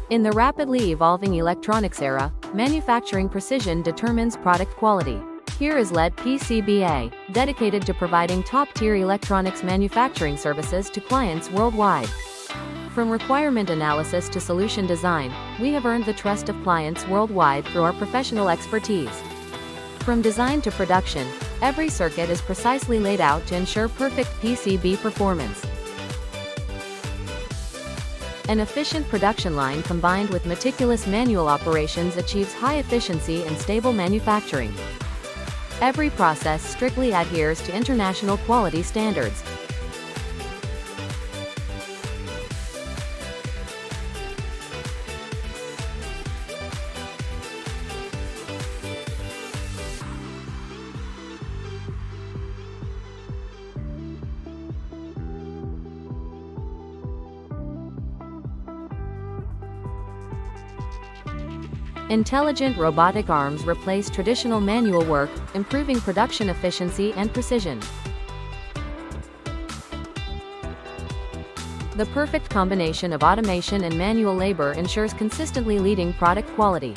In the rapidly evolving electronics era, manufacturing precision determines product quality. Here is LET PCBA, dedicated to providing top-tier electronics manufacturing services to clients worldwide. From requirement analysis to solution design, we have earned the trust of clients worldwide through our professional expertise. From design to production, every circuit is precisely laid out to ensure perfect PCB performance. An efficient production line combined with meticulous manual operations achieves high efficiency and stable manufacturing. Every process strictly adheres to international quality standards. Intelligent robotic arms replace traditional manual work, improving production efficiency and precision. The perfect combination of automation and manual labor ensures consistently leading product quality.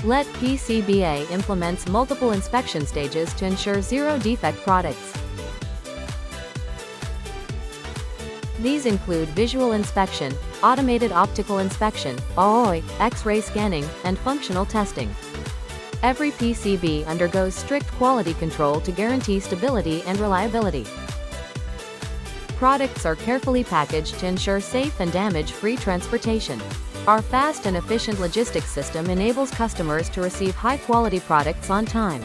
LET PCBA implements multiple inspection stages to ensure zero-defect products. These include visual inspection, automated optical inspection, OOI, X-ray scanning, and functional testing. Every PCB undergoes strict quality control to guarantee stability and reliability. Products are carefully packaged to ensure safe and damage-free transportation. Our fast and efficient logistics system enables customers to receive high-quality products on time.